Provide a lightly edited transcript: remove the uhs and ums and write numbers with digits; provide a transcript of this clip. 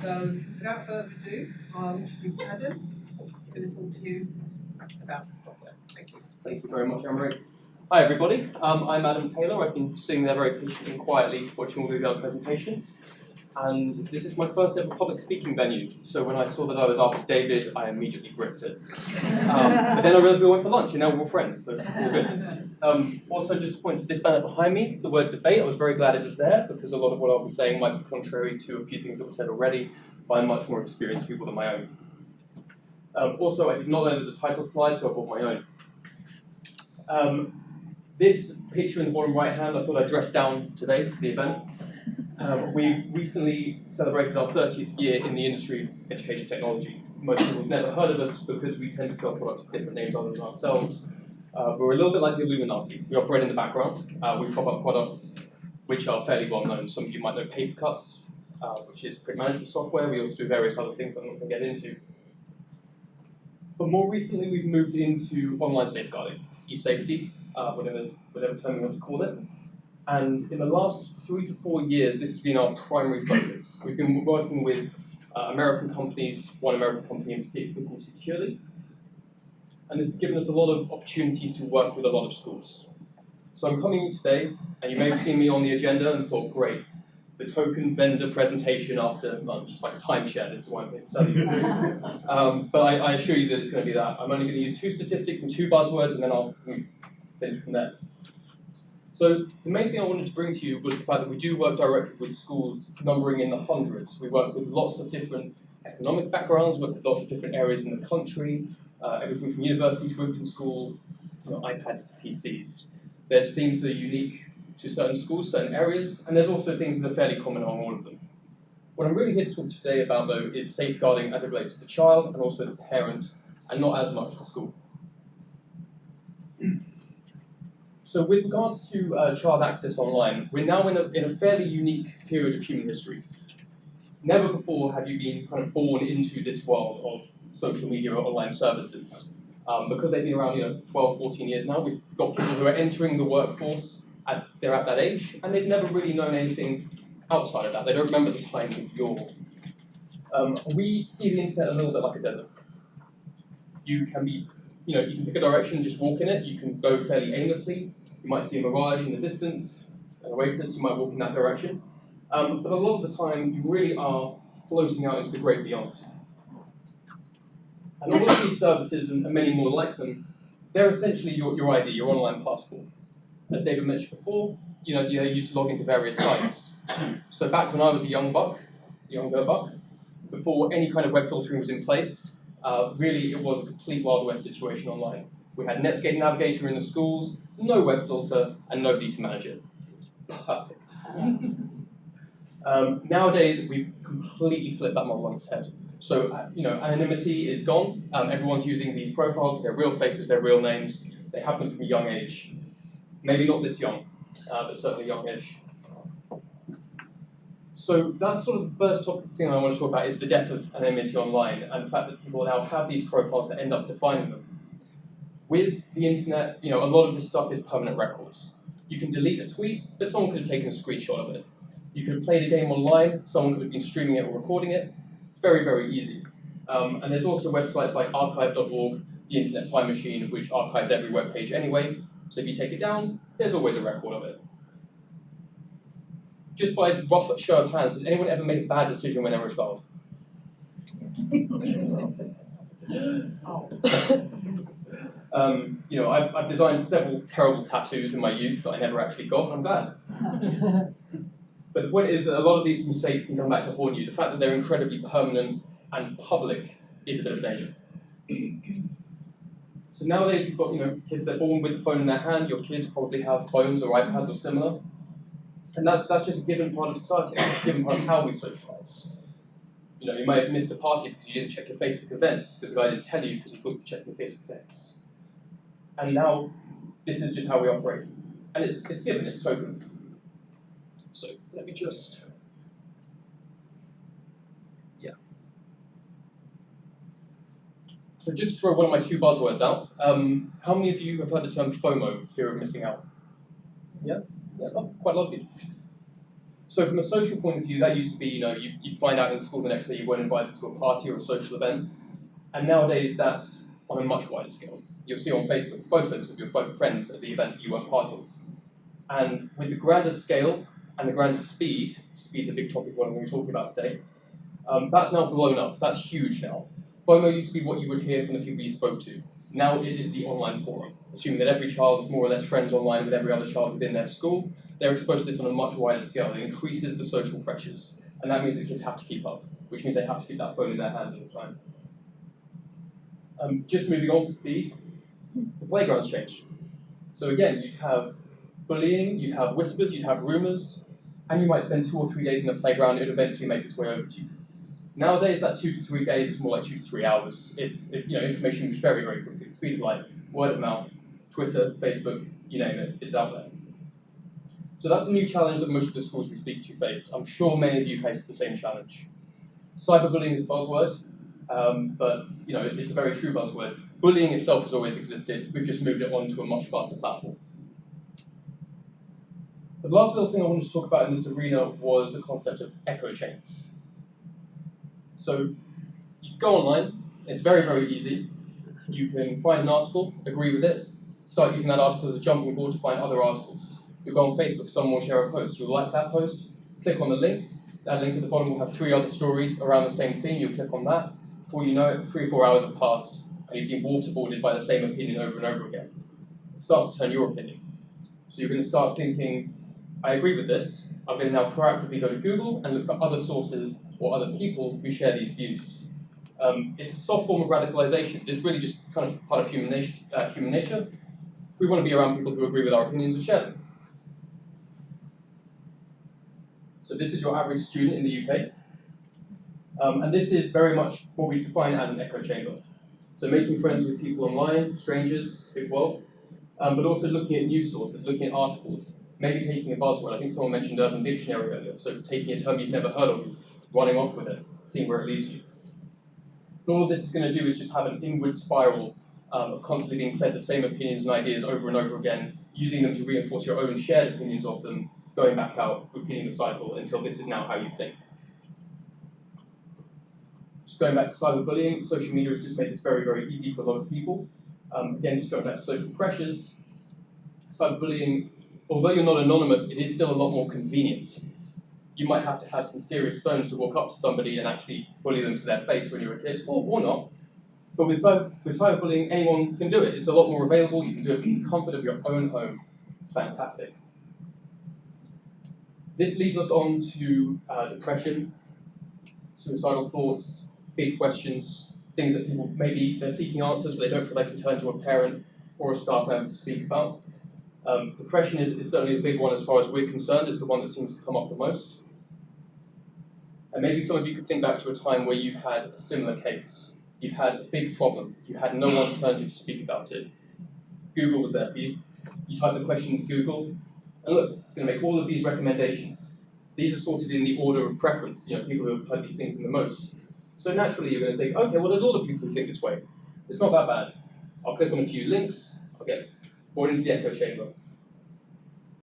So without further ado, I'll introduce Adam, who's going to talk to you about the software. Thank you. Thank you very much, Anne-Marie. Hi, everybody. I'm Adam Taylor. I've been sitting there very patiently and quietly watching all of the other presentations. And this is my first ever public speaking venue. So when I saw that I was after David, I immediately gripped it. But then I realized we went for lunch, and now we're all friends, so it's all good. Also, just to point to this banner behind me, the word debate, I was very glad it was there, because a lot of what I'll be saying might be contrary to a few things that were said already by much more experienced people than my own. Also, I did not know there was a title slide, so I brought my own. This picture in the bottom right hand, I thought I'd dress down today for the event. We've recently celebrated our 30th year in the industry of education technology. Most people have never heard of us because we tend to sell products with different names other than ourselves. We're a little bit like the Illuminati. We operate in the background. We prop up products which are fairly well known. Some of you might know Papercuts, which is print management software. We also do various other things that I'm not going to get into. But more recently, we've moved into online safeguarding, e-safety, whatever term you want to call it. And in the last 3 to 4 years, this has been our primary focus. We've been working with American companies, one American company in particular called Securely. And this has given us a lot of opportunities to work with a lot of schools. So I'm coming in today, and you may have seen me on the agenda and thought, great, the token vendor presentation after lunch. It's like a timeshare, this is what I'm going to tell you. But I assure you that it's going to be that. I'm only going to use 2 statistics and 2 buzzwords, and then I'll finish from there. So the main thing I wanted to bring to you was the fact that we do work directly with schools numbering in the hundreds. We work with lots of different economic backgrounds, work with lots of different areas in the country, everything from university to open schools, iPads to PCs. There's things that are unique to certain schools, certain areas, and there's also things that are fairly common among all of them. What I'm really here to talk today about, though, is safeguarding as it relates to the child and also the parent, and not as much the school. So with regards to child access online, we're now in a fairly unique period of human history. Never before have you been kind of born into this world of social media or online services. Because they've been around 12, 14 years now, we've got people who are entering the workforce, they're at that age, and they've never really known anything outside of that. They don't remember the time that you're born. We see the internet a little bit like a desert. You can be, you can pick a direction and just walk in it. You can go fairly aimlessly. You might see a mirage in the distance, an oasis, you might walk in that direction. But a lot of the time, you really are floating out into the great beyond. And all of these services, and many more like them, they're essentially your ID, your online passport. As David mentioned before, you used to log into various sites. So back when I was a younger buck, before any kind of web filtering was in place, really it was a complete Wild West situation online. We had Netscape Navigator in the schools, no web filter, and nobody to manage it. Perfect. Nowadays, we've completely flipped that model on its head. So, anonymity is gone. Everyone's using these profiles with their real faces, their real names. They have them from a young age. Maybe not this young, but certainly youngish. So that's sort of the first thing I want to talk about is the death of anonymity online and the fact that people now have these profiles that end up defining them. With the internet, a lot of this stuff is permanent records. You can delete a tweet, but someone could have taken a screenshot of it. You could have played a game online, someone could have been streaming it or recording it. It's very, very easy. And there's also websites like archive.org, the Internet Time Machine, which archives every web page anyway. So if you take it down, there's always a record of it. Just by rough show of hands, has anyone ever made a bad decision when they were a child? I've designed several terrible tattoos in my youth that I never actually got, and I'm glad. But the point is that a lot of these mistakes can come back to haunt you. The fact that they're incredibly permanent and public is a bit of a danger. So nowadays you've got kids that are born with the phone in their hand. Your kids probably have phones or iPads or similar. And that's just a given part of society, it's a given part of how we socialize. You might have missed a party because you didn't check your Facebook events, because the guy didn't tell you because he thought you checked your Facebook events. And now, this is just how we operate. And it's given, it's token. So, let me just... So just to throw one of my 2 buzzwords out, how many of you have heard the term FOMO, fear of missing out? Yeah, quite a lot of you. So from a social point of view, that used to be, you'd find out in school the next day you weren't invited to a party or a social event. And nowadays, that's on a much wider scale. You'll see on Facebook photos of your friends at the event you weren't part of. And with the grander scale and the grander speed's a big topic what I'm going to be talking about today, that's now blown up. That's huge now. FOMO used to be what you would hear from the people you spoke to. Now it is the online forum. Assuming that every child is more or less friends online with every other child within their school, they're exposed to this on a much wider scale. It increases the social pressures. And that means that kids have to keep up, which means they have to keep that phone in their hands all the time. Just moving on to speed, the playground's changed. So again, you'd have bullying, you'd have whispers, you'd have rumours, and you might spend 2 or 3 days in the playground, it would eventually make its way over to you. Nowadays, that 2 to 3 days is more like 2 to 3 hours. Information moves very, very quickly. The speed of light, word of mouth, Twitter, Facebook, you name it, it's out there. So that's a new challenge that most of the schools we speak to face. I'm sure many of you face the same challenge. Cyberbullying is a buzzword, but it's a very true buzzword. Bullying itself has always existed. We've just moved it onto a much faster platform. The last little thing I wanted to talk about in this arena was the concept of echo chambers. So you go online, it's very, very easy. You can find an article, agree with it, start using that article as a jumping board to find other articles. You'll go on Facebook, someone will share a post, you'll like that post, click on the link, that link at the bottom will have 3 other stories around the same theme, you'll click on that. Before you know it, 3 or 4 hours have passed, and you've been waterboarded by the same opinion over and over again. It starts to turn your opinion. So you're going to start thinking, I agree with this, I'm going to now proactively go to Google and look for other sources or other people who share these views. It's a soft form of radicalization. It's really just kind of part of human nature. We want to be around people who agree with our opinions and share them. So this is your average student in the UK. And this is very much what we define as an echo chamber. So making friends with people online, strangers, big world, but also looking at news sources, looking at articles, maybe taking a buzzword. I think someone mentioned Urban Dictionary earlier, so taking a term you've never heard of, running off with it, seeing where it leads you. And all this is going to do is just have an inward spiral of constantly being fed the same opinions and ideas over and over again, using them to reinforce your own shared opinions of them, going back out, repeating the cycle until this is now how you think. Just going back to cyberbullying, social media has just made this very, very easy for a lot of people. Again, just going back to social pressures, cyberbullying, although you're not anonymous, it is still a lot more convenient. You might have to have some serious stones to walk up to somebody and actually bully them to their face when you're a kid, or not. But with cyberbullying, anyone can do it. It's a lot more available. You can do it from the comfort of your own home. It's fantastic. This leads us on to depression, suicidal thoughts, big questions, things that people maybe they're seeking answers, but they don't feel they can turn to a parent or a staff member to speak about. Depression is certainly a big one as far as we're concerned. It's the one that seems to come up the most. And maybe some of you could think back to a time where you've had a similar case. You've had a big problem. You had no one to turn to speak about it. Google was there for you. You type the question into Google, and look, it's going to make all of these recommendations. These are sorted in the order of preference, people who have heard these things in the most. So naturally you're going to think, okay, well there's a lot of people who think this way. It's not that bad. I'll click on a few links, I'll get born into the echo chamber.